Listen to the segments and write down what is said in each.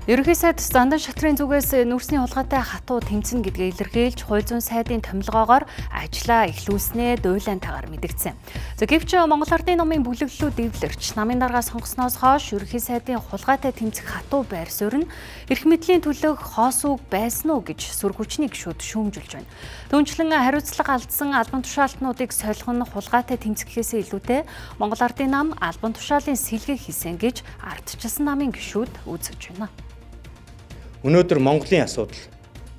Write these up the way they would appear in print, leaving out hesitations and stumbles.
Ерөнхий сайд Зандан шатрын зүгээс нүүрсний хулгайтай хатуу тэмцэнэ гэдгээ илэрхийлж хууль зүйн сайдын томилгоогоор ажлаа эхлүүлснээ дуйлантайгаар мэдгдсэн. Гэвч Монгол Ардын номын бүлэглэлүүд эвлэрч намын дарга сонгосноос хойш ерөнхий сайдын хулгайтай тэмцэх хатуу байр суурь нь эрх мэдлийн төлөөх хоос үг байсан уу гэж сүр хүчний гишүүд шүүмжилж байна. Түүнчлэн хариуцлага алдсан албан тушаалтнуудыг солих нь хулгайтай тэмцэхээсээ илүүтэй Монгол Ардын нам албан тушаалын сэлгээ хийсэн гэж ардчилсан намын гишүүд үзэж байна. Өнөөдөр Монголын асуудал,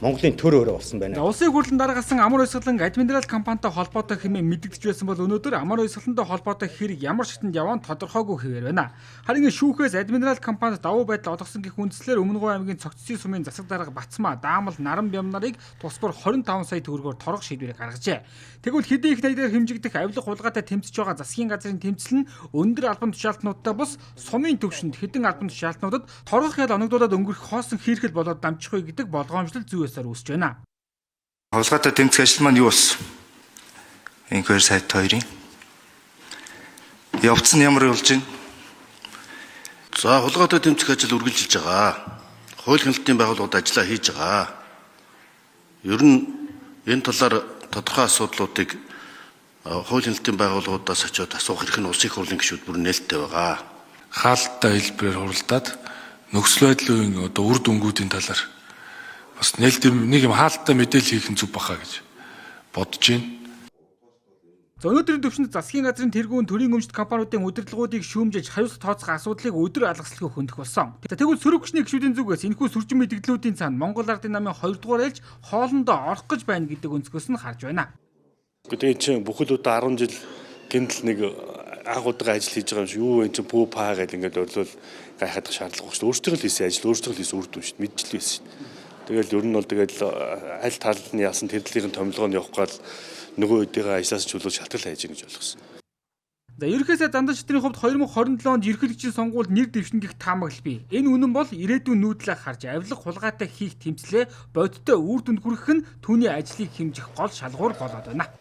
Монголын төр өөрөө болсон байна. Улсын хурлын дараагасан амар ойсгалан администрал компанитай холбоотой хэмээн мэдэгдэж байсан бол өнөөдөр амар ойсгалантай холбоотой хэрэг ямар шатнд яваа нь тодорхойгүй хэвээр байна. Харин шүүхээс администрал компанид давуу байдал олгосон гэх үндслээр Өмнөгов аймгийн Цогцсийн сумын засаг дарга Бацмаа, Даамал, Наран Бям нарыг тус бүр 25 сая төгрөгөөр торгох шийдвэрийг гаргажээ. Тэгвэл хэдийн их найдаар хэмжигдэх авилга хулгайтай тэмцэж байгаа засгийн газрын тэмцэл нь өндөр албан тушаалтнуудтай бус сумын төвшөнд хэдэн албан тушаалтнуудад торгох ял оногдуулаад өнгөрөх хоосон хийрхэл болоод дамжихгүй гэдэг болгоомжлол зүйсээр үүсэж байна. Хулгайтай тэмцэх ажил маань юу болсон? Инхээр сайд хоёрын явц нь ямар болж байна? За хулгайтай тэмцэх ажил үргэлжилж байгаа. Хууль хяналтын байгууллагууд ажиллаа хийж байгаа. Ер нь энэ талаар тодорхой асуудлуудыг хууль хяналтын байгууллагуудаас очиод асуух хэрэг нь улсын хурлын гишүүд бүр нээлттэй байгаа. Хаалттай хэлбэрээр хуралдаад нөхцөл байдлын үр дүнгуудын талаар бас нээлттэй нэг юм хаалттай мэдээлэл хийх нь зүг баха гэж бодож байна. За өнөөдрийн төвшөнд засгийн газрын тэргүүн төрийн өмчт компаниудын удирдлагуудыг шүүмжилж хариуцлага тооцох асуудлыг өдөр алгаслахыг хөндөх болсон. Тэгвэл сөрөг хүчний гишүүдийн зүгээс энэхүү сүржин мэдээллүүдийн цаана Монгол Ардын намын 2 дугаар ээлж хоолндоо орох гэж байна гэдэг өнцгөөс нь харж байна. Тэгээд чинь бүхэл удаа 10 жил гинтл нэг агуудгаа ажил хийж байгаа юм шиг юу вэ чинь пүү паа гэдэг ингээд өрлөөл гайхадах шаардлага багш. Өөрсдөө л хийсэн ажил, өөрсдөө л хийсэн үр дүн шүү дээ. Мэдчихлээ байсан. Тэгэл ер нь бол тэгэл аль талд нь яасан тэрдлийнхэн томилгоо нь явахгүй л нөгөө үеийнхээ ажлаас чөлөөж шалтгаал хайж гэнэ гэж ойлгосон. За ерөнхий сайд Зандан шатрын хувьд 2027 онд ерөнхийлөгчийн сонгуульд нэр дэвшин гих таамаглал бий. Энэ үнэн бол ирээдүйн нүүдлээ харж авилга хулгайтай хийх тэмцлээ бодиттой үр дүнд хүргэх нь түүний ажлыг хэмжих гол шалгуур болоод байна.